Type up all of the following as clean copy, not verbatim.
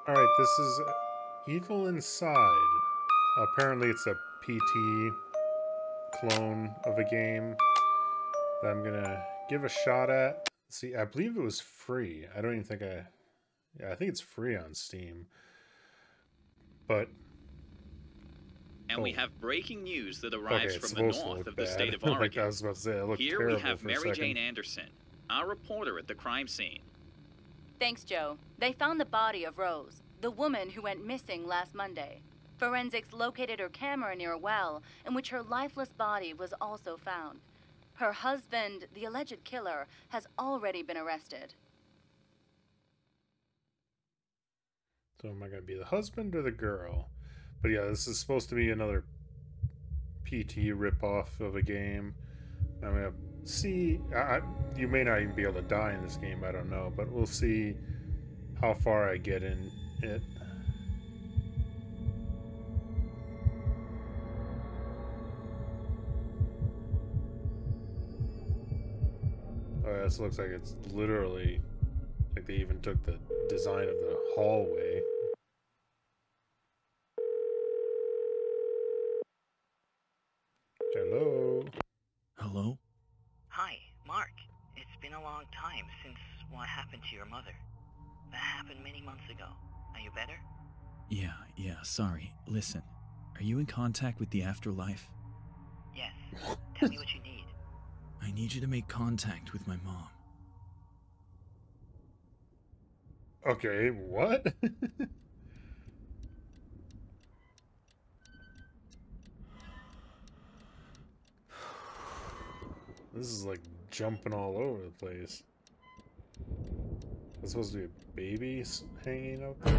Alright, this is Evil Inside. Apparently it's a PT clone of a game that I'm gonna give a shot at. See, I believe it was free. I don't even think I... Yeah, I think it's free on Steam. But... And we have breaking news that Okay, arrives it's from the supposed to north look of the bad. state of Like I Oregon. was about to say, it looked Here we terrible have for a Mary second. Jane Anderson, our reporter at the crime scene. Thanks, Joe. They found the body of Rose, the woman who went missing last Monday. Forensics located her camera near a well, in which her lifeless body was also found. Her husband, the alleged killer, has already been arrested. So am I going to be the husband or the girl? But yeah, this is supposed to be another PT ripoff of a game. I'm going to see... you may not even be able to die in this game, I don't know. But we'll see how far I get in it. Oh, this looks like it's literally... Like they even took the design of the hallway. Hello? Hello? Hi, Mark. It's been a long time since what happened to your mother. That happened many months ago. Are you better? Yeah, sorry. Listen, are you in contact with the afterlife? Yes. Tell me what you need. I need you to make contact with my mom. Okay, what? This is like jumping all over the place. It's supposed to be a baby hanging out there?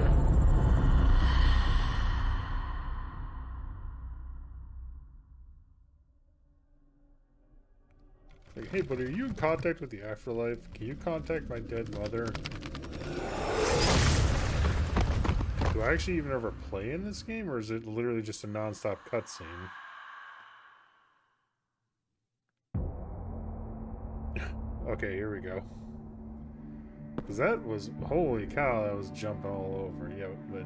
Like, hey, but are you in contact with the afterlife? Can you contact my dead mother? Do I actually even ever play in this game, or is it literally just a non-stop cutscene? Okay, here we go. Because that was... Holy cow, that was jumping all over. Yeah, but...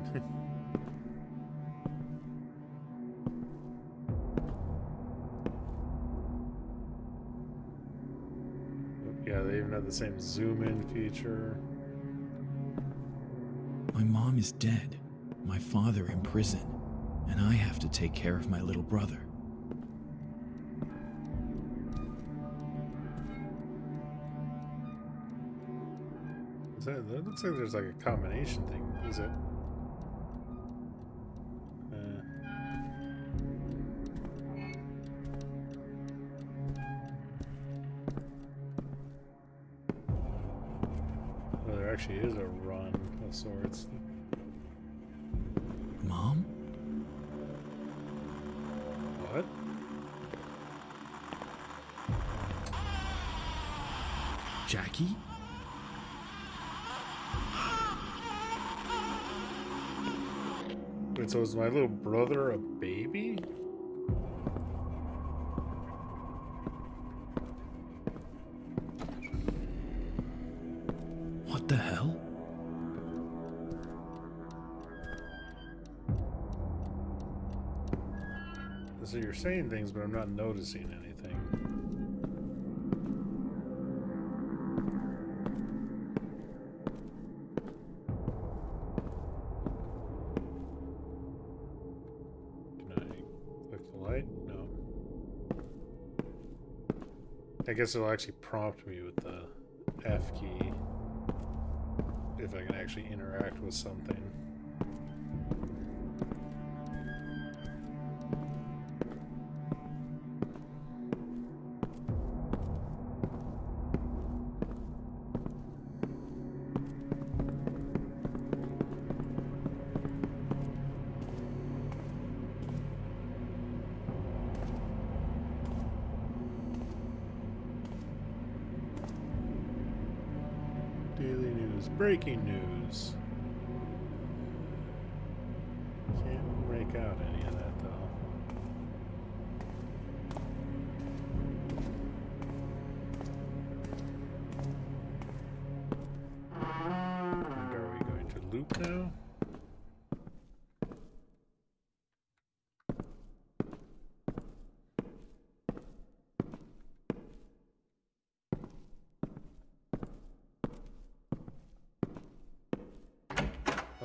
Yeah, they even have the same zoom-in feature. My mom is dead, my father in prison, and I have to take care of my little brother. That looks like there's like a combination thing. Is it? Well, there actually is a run of sorts. Mom? What? Jackie? Wait, so is my little brother a baby? What the hell? So you're saying things, but I'm not noticing anything. Can I click the light? No. I guess it'll actually prompt me with the F key if I can actually interact with something. Daily news. Breaking news. Can't make out any of that though. And are we going to loop now?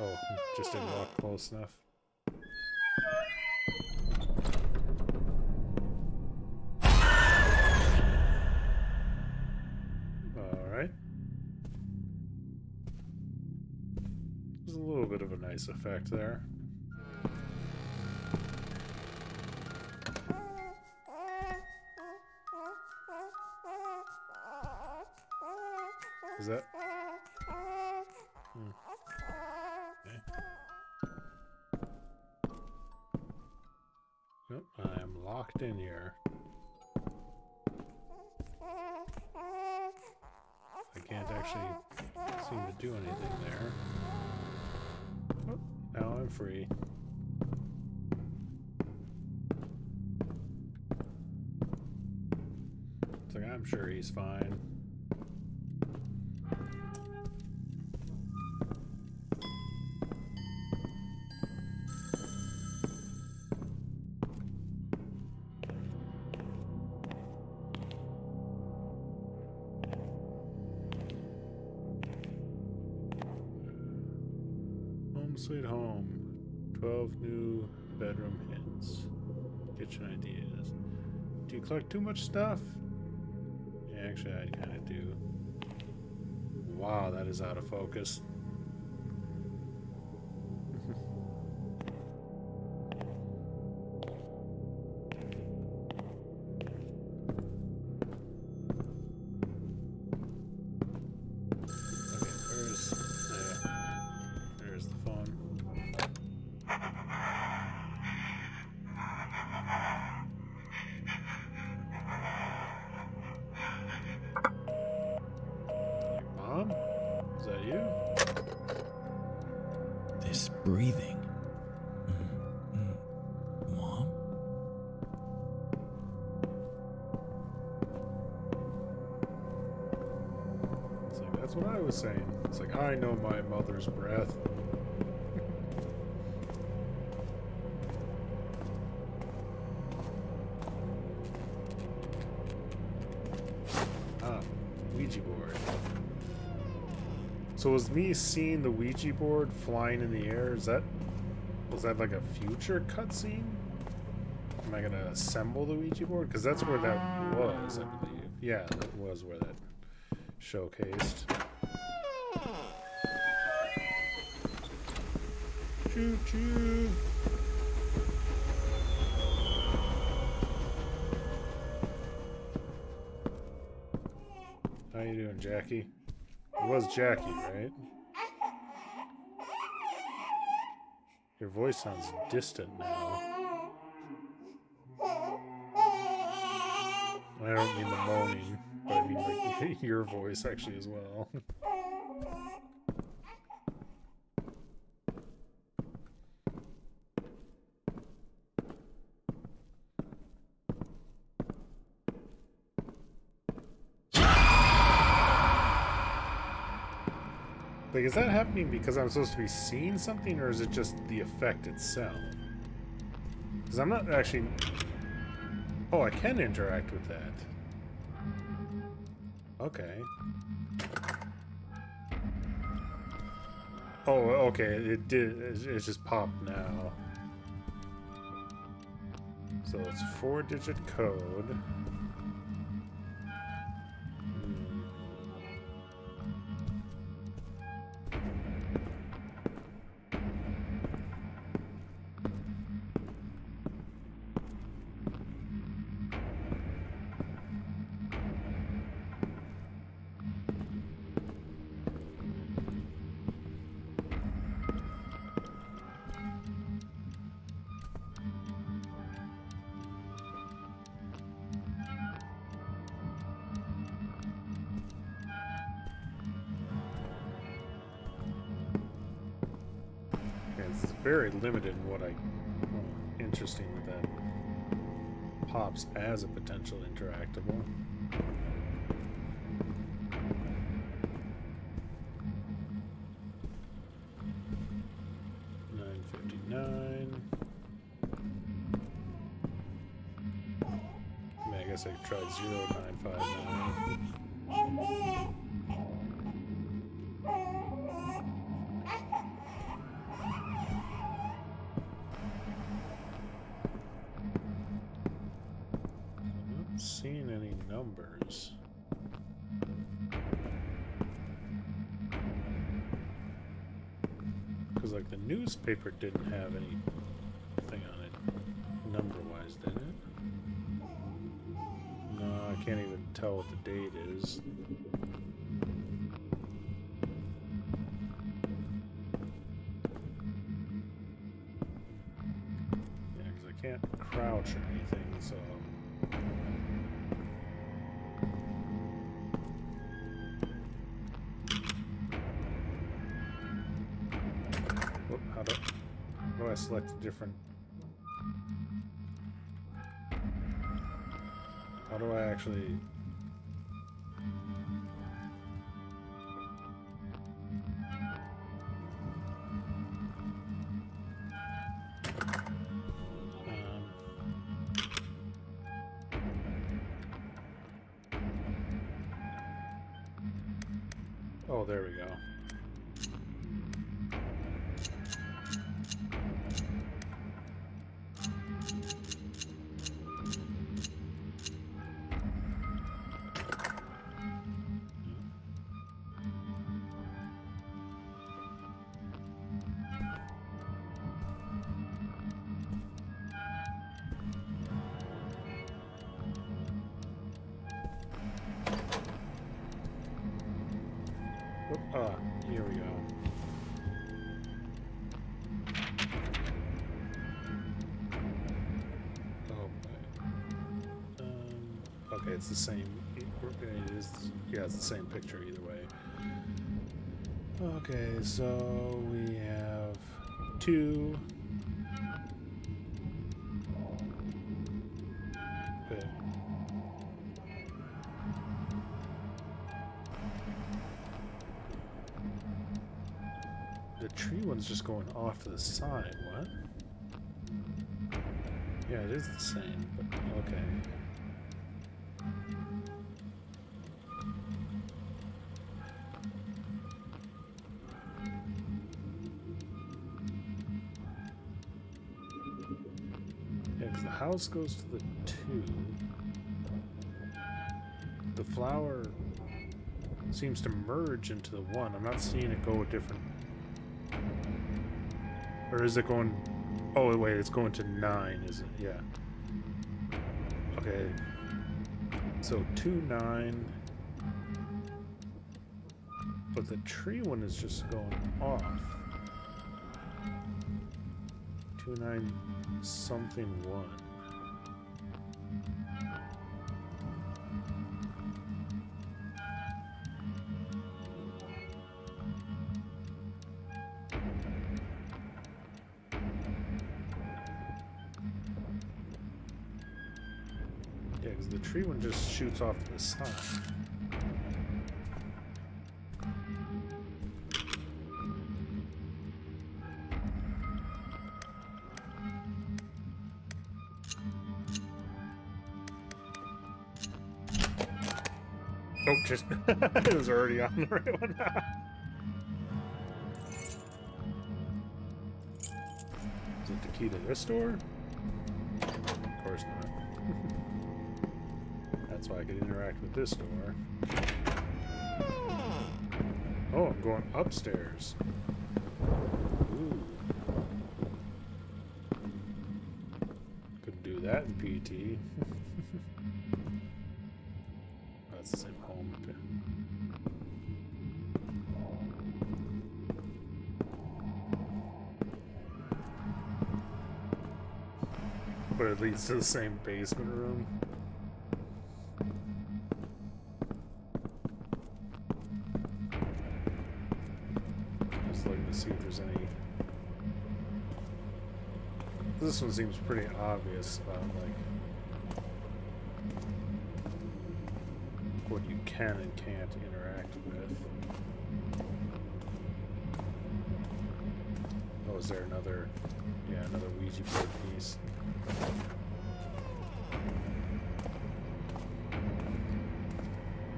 Oh, just didn't walk close enough. Alright. There's a little bit of a nice effect there. Is that? Okay. Nope, I am locked in here. I can't actually seem to do anything there. Oh, now I'm free. It's like, I'm sure he's fine. Sweet home. 12 new bedroom hints. Kitchen ideas. Do you collect too much stuff? Yeah, actually, I kind of do. Wow, that is out of focus. Breathing. Mom? It's like, that's what I was saying. It's like, I know my mother's breath. Ah, Ouija board. So was me seeing the Ouija board flying in the air, was that like a future cutscene? Am I gonna assemble the Ouija board? Because that's where that was, I believe. Yeah, that was where that showcased. Choo choo. How you doing, Jackie? It was Jackie, right? Your voice sounds distant now. I don't mean the moaning, but I mean like your voice actually as well. Like, is that happening because I'm supposed to be seeing something, or is it just the effect itself? Because I'm not actually... Oh, I can interact with that. Okay. Oh, okay, it did. It's just popped now. So it's 4-digit code. It's very limited in what I... Oh, interesting that that pops as a potential interactable. I guess I tried 0959. seeing any numbers. Because, like, the newspaper didn't have anything on it, number-wise, did it? No, I can't even tell what the date is. Yeah, because I can't crouch or anything, so... How do I select a different... How do I actually... Oh, there we go. Here we go. Oh, okay, it's the same. It is, yeah, it's the same picture either way. Okay, so we have 2. Okay. The tree one's just going off to the side. What? Yeah, it is the same, but okay. Yeah, because the house goes to the 2. The flower seems to merge into the 1. I'm not seeing it go a different... Or is it going... Oh, wait, it's going to 9, is it? Yeah. Okay. So 2, 9. But the tree one is just going off. 2, 9, something 1. Yeah, because the tree one just shoots off to the side. Oh, just it was already on the right one. Is it the key to this door? Of course not. That's why I could interact with this door. Oh, I'm going upstairs. Ooh. Couldn't do that in PT. That's the same home pin. But it leads to the same basement room. Just looking to see if there's any... This one seems pretty obvious about, like, what you can and can't interact with. Oh, is there another... Yeah, another Ouija board piece.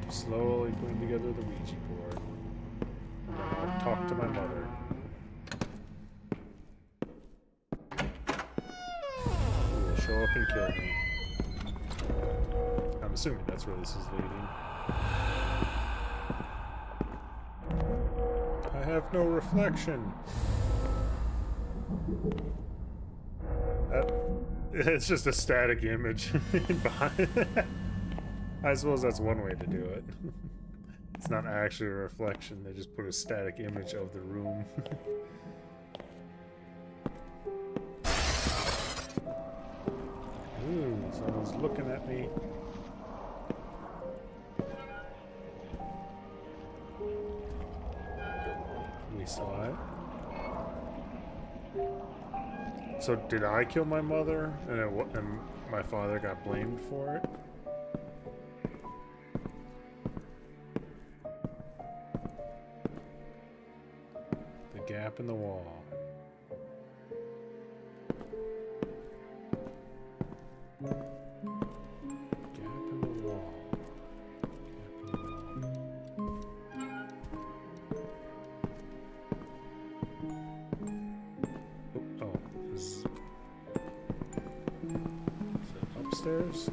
Slowly putting together the Ouija board. And then I'll talk to my mother. Who will show up and kill me. I'm assuming that's where this is leading. I have no reflection. It's just a static image behind. I suppose that's one way to do it. It's not actually a reflection, they just put a static image of the room. Ooh, someone's looking at me. We saw it. So did I kill my mother and my father got blamed for it? The gap in the wall. Upstairs?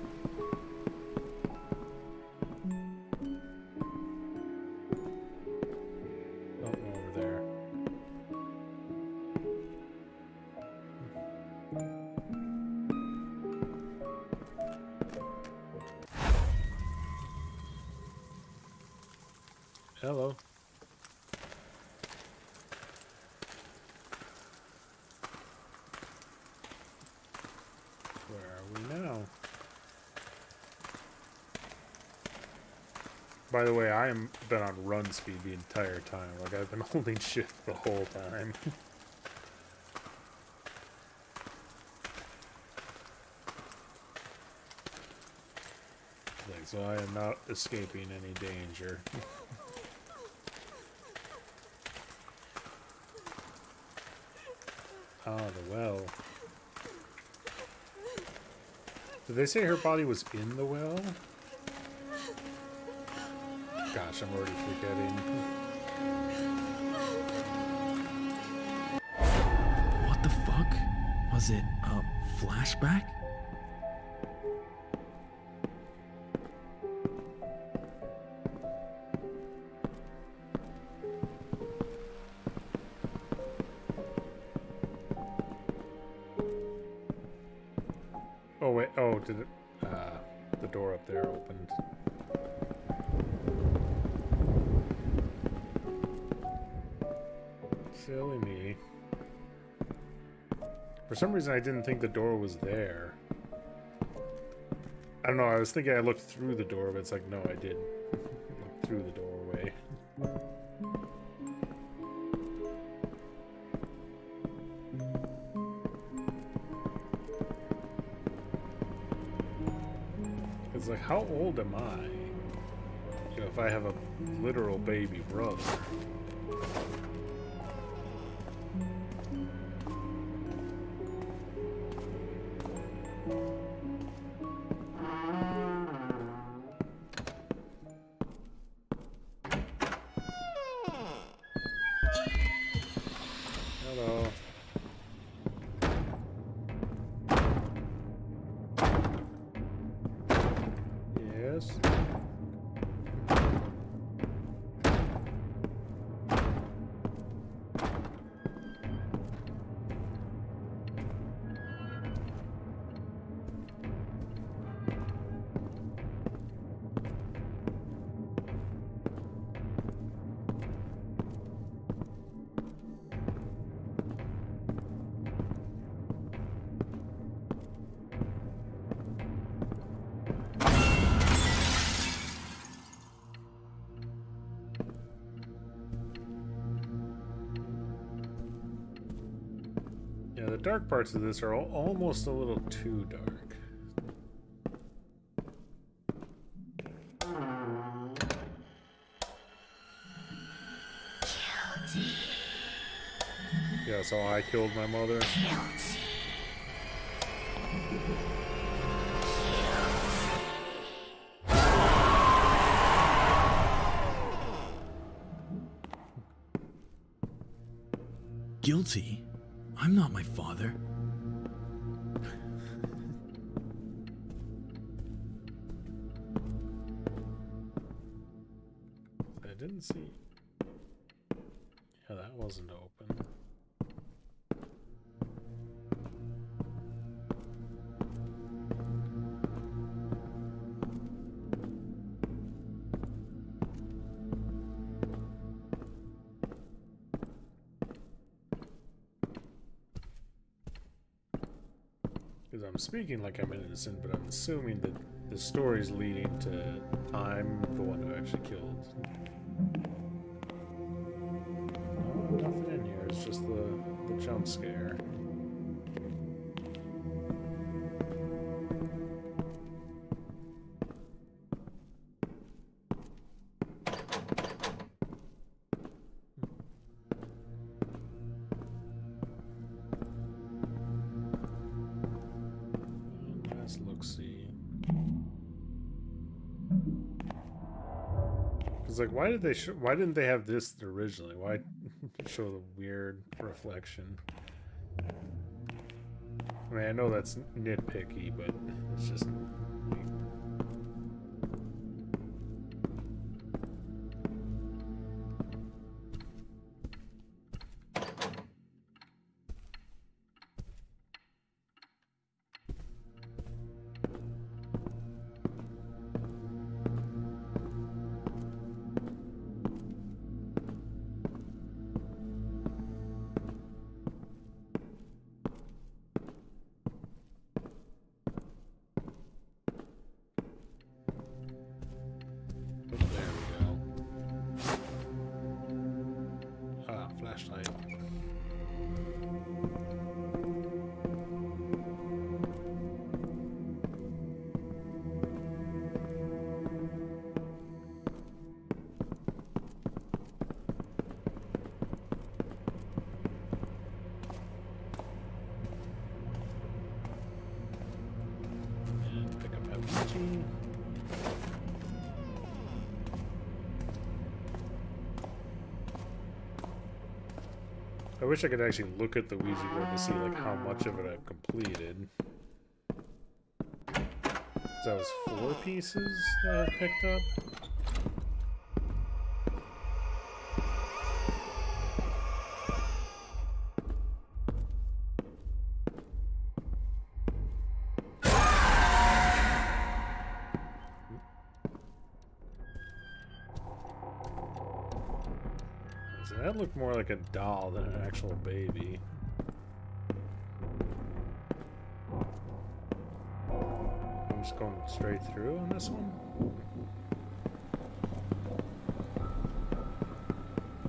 Oh, over there. Hello. Where are we now? By the way, I am been on run speed the entire time. Like, I've been holding shift the whole time. Like, so I am not escaping any danger. Ah, the well. Did they say her body was in the well? Gosh, I'm already forgetting. What the fuck? Was it a flashback? Oh wait, oh, did it, the door up there opened. Silly me. For some reason I didn't think the door was there. I don't know, I was thinking I looked through the door, but it's like, no, I didn't. Look through the doorway. It's like, how old am I? You know, if I have a literal baby brother. Hello. Yes. Yeah, the dark parts of this are almost a little too dark. Yeah, so I killed my mother. Guilty? I'm not my father. Let's see. Yeah, that wasn't open. Because I'm speaking like I'm innocent, but I'm assuming that the story's leading to I'm the one who actually killed. No, nothing in here. It's just the jump scare. Let's look-see. It's like, why didn't they have this originally? Why show the weird reflection? I mean, I know that's nitpicky, but it's just... Flashlight. And pick up MG. I wish I could actually look at the Ouija board to see like how much of it I've completed. So that was 4 pieces that I've picked up. So that looked more like a doll than an actual baby. I'm just going straight through on this one.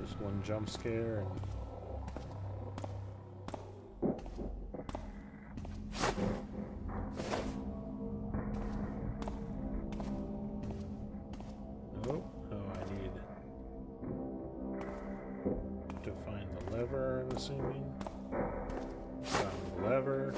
Just one jump scare and... Assuming. Found the lever.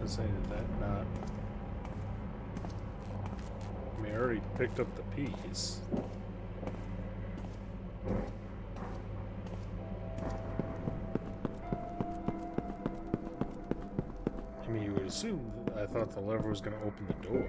Let's say that not. I already picked up the piece. I mean, you would assume that I thought the lever was going to open the door.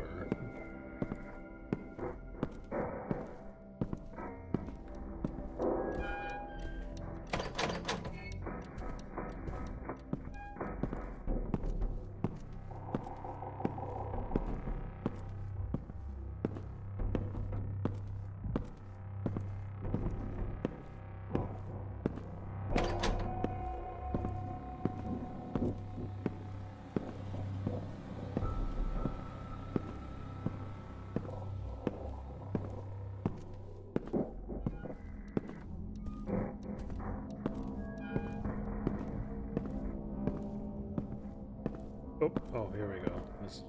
Oh, here we go. This...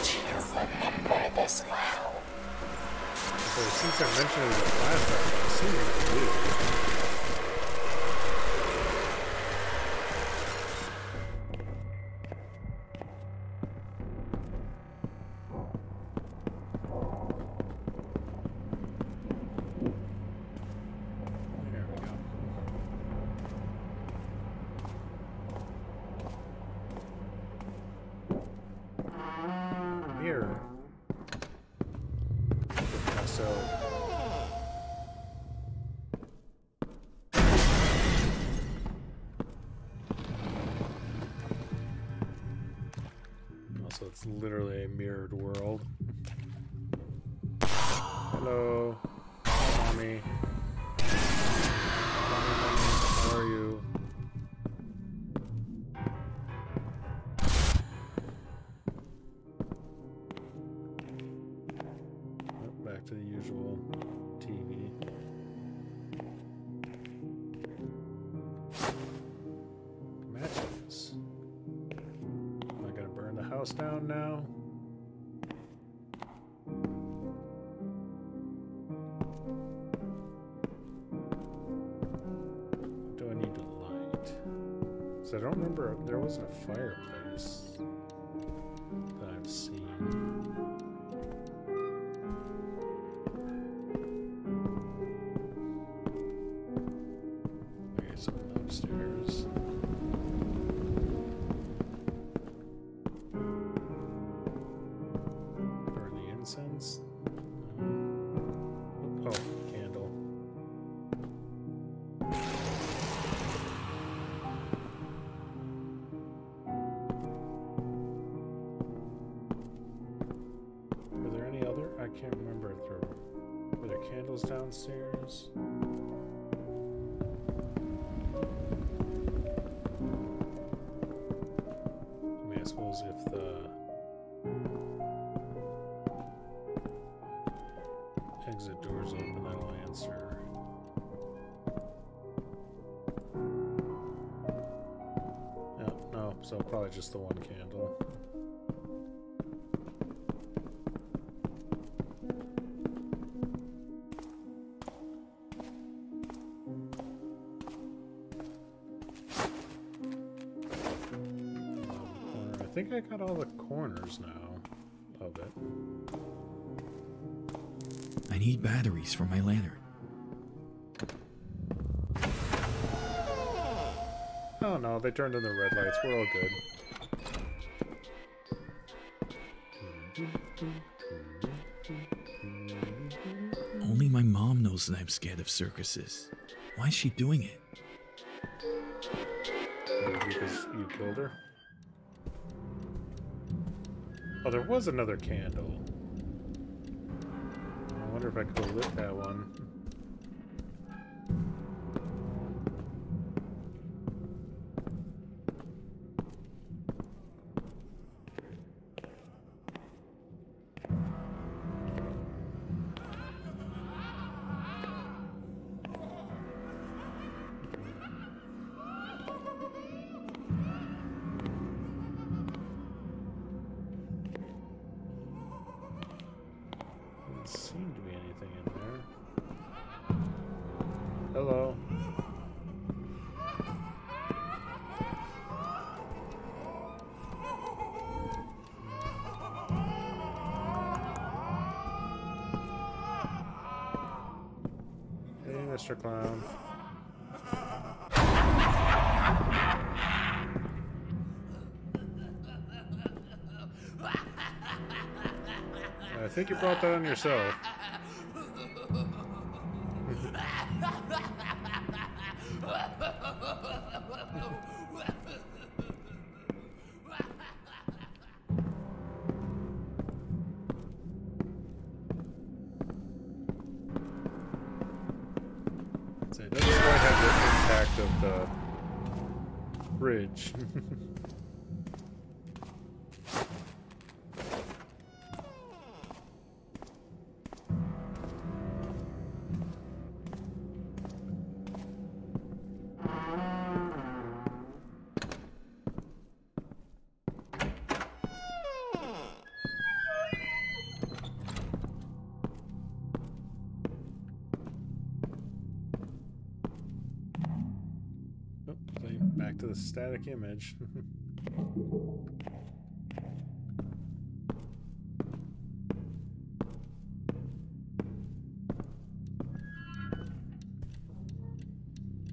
Do you remember this well? Or since I mentioned it was a flashback, I'm assuming it's blue. So it's literally a mirrored world. Hello, mommy. Mommy, how are you? Oh, back to the usual TV. Matches. Am I gonna burn the house down now? What do I need to light? Because I don't remember, there wasn't a fireplace that I've seen. Okay, something upstairs. Burn the incense. Oh, candle. Were there any other? I can't remember if there were there candles downstairs. I mean, I suppose if the exit door's open, that'll answer. No, so probably just the one candle. Corner. I think I got all the corners now of it. I need batteries for my lantern. Oh no, they turned on the red lights. We're all good. Only my mom knows that I'm scared of circuses. Why is she doing it? Maybe because you killed her? Oh, there was another candle. I wonder if I could have lit that one. Doesn't seem to be anything in there. Hello. Hey, Mr. Clown. I think you brought that on yourself. So it doesn't quite have the impact of the bridge. to the static image.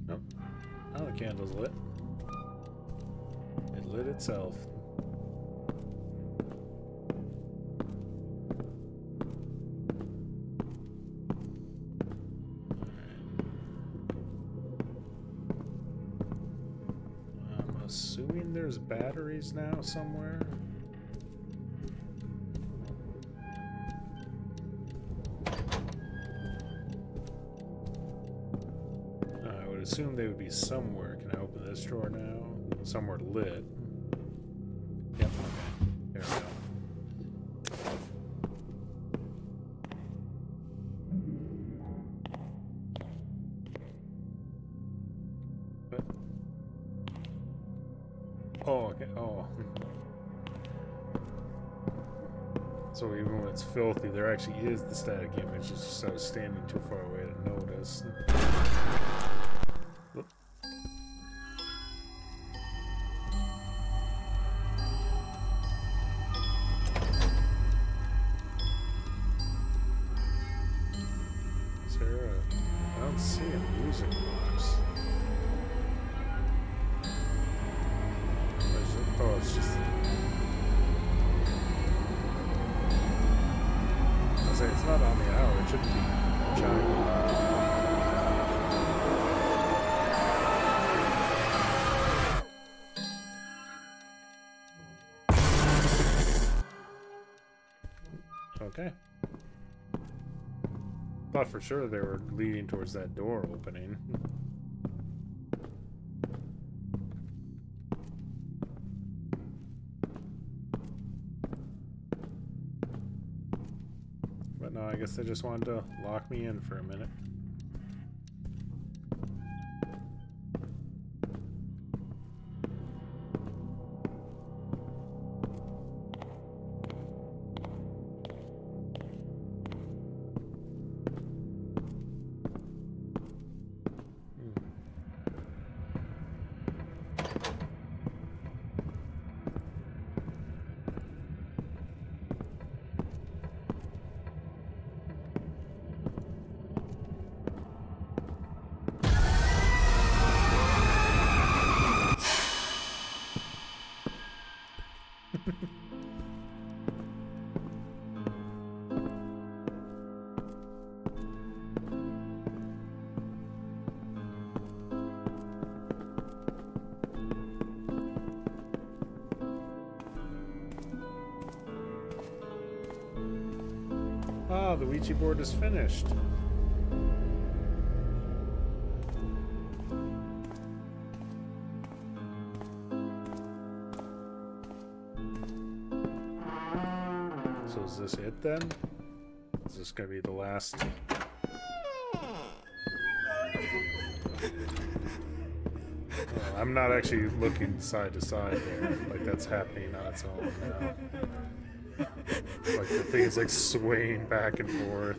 Nope. Now the candle's lit. It lit itself. Assuming there's batteries now somewhere. I would assume they would be somewhere. Can I open this drawer now? Somewhere lit. Yep, okay. There we go. Oh, okay. Oh. So even when it's filthy, there actually is the static image. It's just I was standing too far away to notice. Whoop. Is there a... I don't see a music box. Oh, it's just... I say it's not on the hour. It shouldn't be chiming. Okay. Thought for sure they were leading towards that door opening. But no, I guess they just wanted to lock me in for a minute. Ah, the Ouija board is finished. So is this it then? Is this gonna be the last? Oh, I'm not actually looking side to side there. Like that's happening on its own now. Like the thing is like swaying back and forth.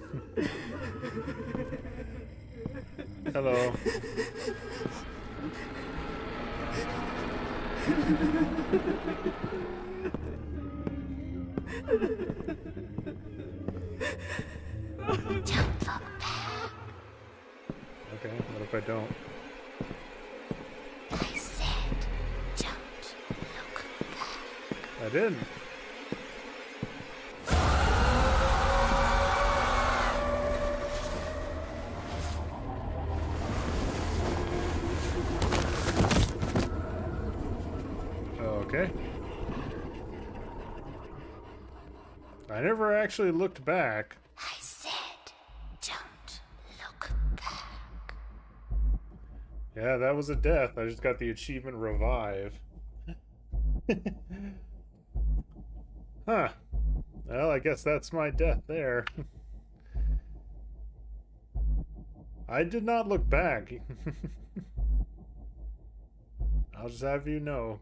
Hello. Okay, what if I don't? I said, don't look back. I didn't. Okay. I never actually looked back. I said, don't look back. Yeah, that was a death. I just got the achievement revive. Huh. Well, I guess that's my death there. I did not look back. I'll just have you know,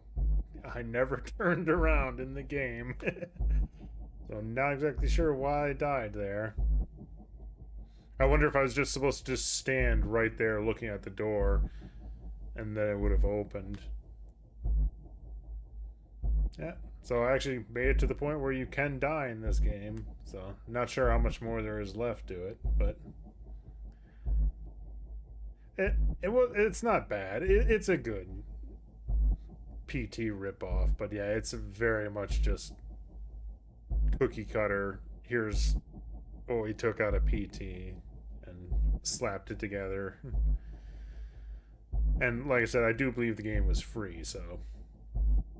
I never turned around in the game. So I'm not exactly sure why I died there. I wonder if I was just supposed to just stand right there looking at the door and then it would have opened. Yeah, so I actually made it to the point where you can die in this game. So not sure how much more there is left to it, but it's not bad. It's a good PT ripoff, but yeah, it's very much just cookie cutter. Here's what we took out of PT and slapped it together. And like I said, I do believe the game was free, so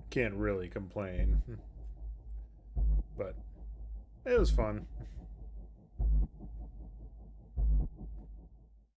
can't really complain. But it was fun.